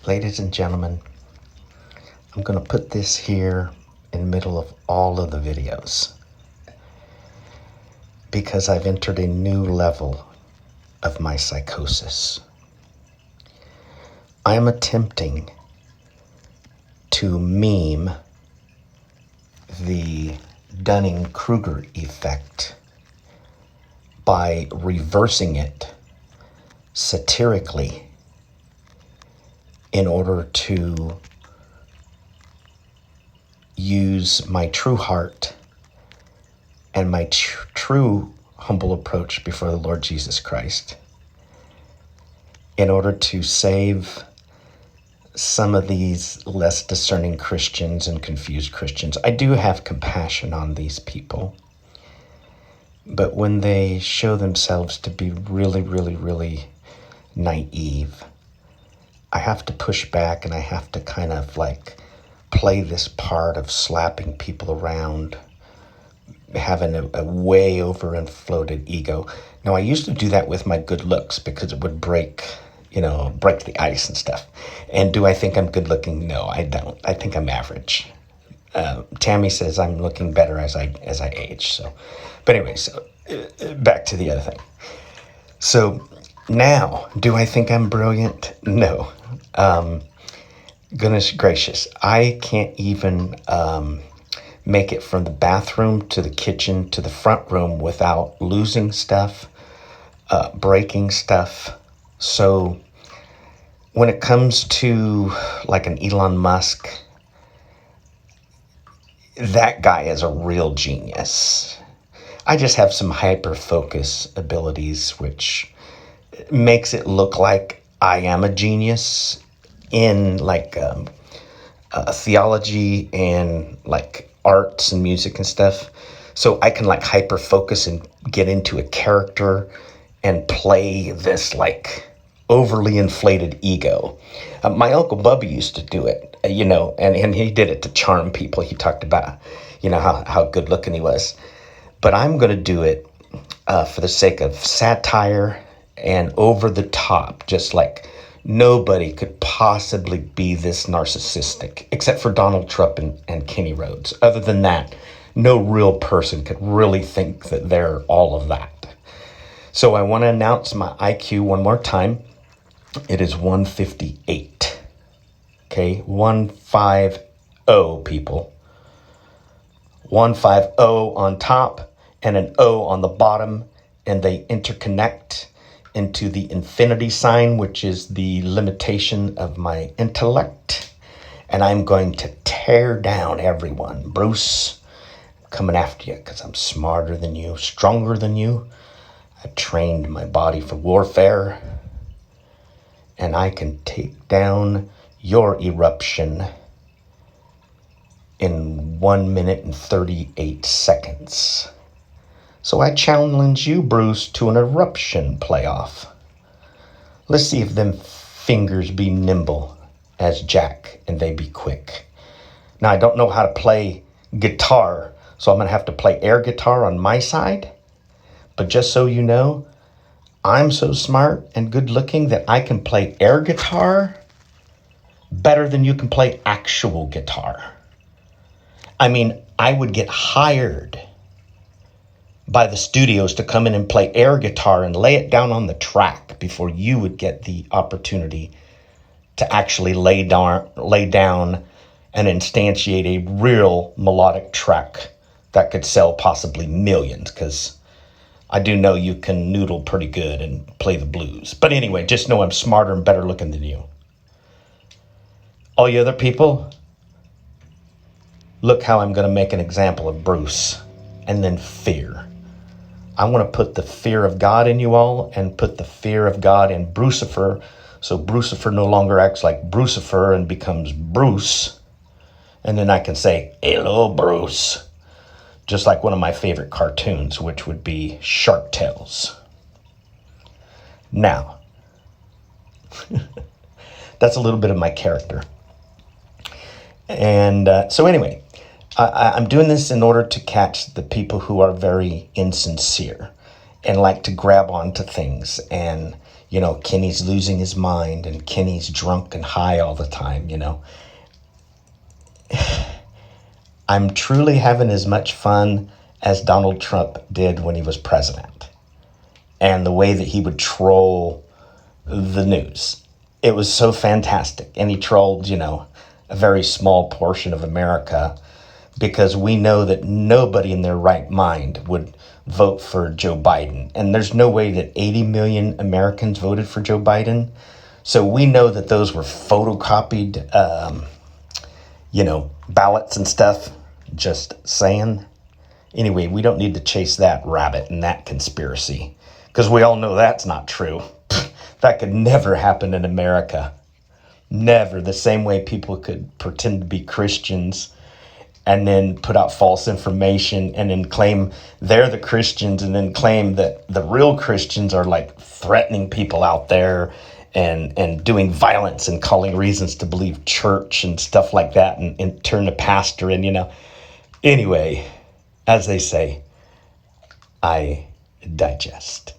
Ladies and gentlemen, I'm going to put this here in the middle of all of the videos because I've entered a new level of my psychosis. I am attempting to meme the Dunning-Kruger effect by reversing it satirically in order to use my true heart and my true humble approach before the Lord Jesus Christ in order to save some of these less discerning Christians and confused Christians. I do have compassion on these people, but when they show themselves to be really naive, I have to push back and I have to kind of like play this part of slapping people around, having a way overinflated ego. Now, I used to do that with my good looks because it would break the ice and stuff. And do I think I'm good looking? No, I don't. I think I'm average. Tammy says I'm looking better as I age. So, but anyway, so back to the other thing. So now, do I think I'm brilliant? No. Goodness gracious, I can't even make it from the bathroom to the kitchen to the front room without losing stuff, breaking stuff. So when it comes to like an Elon Musk, that guy is a real genius. I just have some hyper focus abilities, which makes it look like I am a genius in like theology and like arts and music and stuff. So I can like hyper focus and get into a character and play this like overly inflated ego. My Uncle Bubby used to do it, and he did it to charm people. He talked about, how good looking he was. But I'm going to do it for the sake of satire and over the top, just like nobody could possibly be this narcissistic, except for Donald Trump and Kenny Rhodes. Other than that, no real person could really think that they're all of that. So I want to announce my IQ one more time. It is 158. Okay, 150 people. 150 on top and an O on the bottom, and they interconnect into the infinity sign, which is the limitation of my intellect. And I'm going to tear down everyone. Bruce, I'm coming after you because I'm smarter than you, stronger than you. I trained my body for warfare, and I can take down your eruption in 1 minute and 38 seconds. So I challenge you, Bruce, to an eruption playoff. Let's see if them fingers be nimble as Jack and they be quick. Now, I don't know how to play guitar, so I'm going to have to play air guitar on my side. But just so you know, I'm so smart and good looking that I can play air guitar better than you can play actual guitar. I mean, I would get hired by the studios to come in and play air guitar and lay it down on the track before you would get the opportunity to actually lay down and instantiate a real melodic track that could sell possibly millions, because I do know you can noodle pretty good and play the blues. But anyway, just know I'm smarter and better looking than you. All you other people, look how I'm going to make an example of Bruce. And then fear. I want to put the fear of God in you all and put the fear of God in Brucifer, so Brucifer no longer acts like Brucifer and becomes Bruce. And then I can say, hello, Bruce. Just like one of my favorite cartoons, which would be Shark Tales. Now, that's a little bit of my character. And so anyway, I'm doing this in order to catch the people who are very insincere and like to grab onto things and, Kenny's losing his mind and Kenny's drunk and high all the time. I'm truly having as much fun as Donald Trump did when he was president. And the way that he would troll the news. It was so fantastic. And he trolled, a very small portion of America, because we know that nobody in their right mind would vote for Joe Biden. And there's no way that 80 million Americans voted for Joe Biden. So we know that those were photocopied, ballots and stuff. Just saying. Anyway, we don't need to chase that rabbit and that conspiracy, because we all know that's not true. That could never happen in America. Never. The same way people could pretend to be Christians and then put out false information and then claim they're the Christians, and then claim that the real Christians are like threatening people out there and doing violence and calling reasons to believe church and stuff like that, and turn the pastor in. Anyway, as they say, I digest.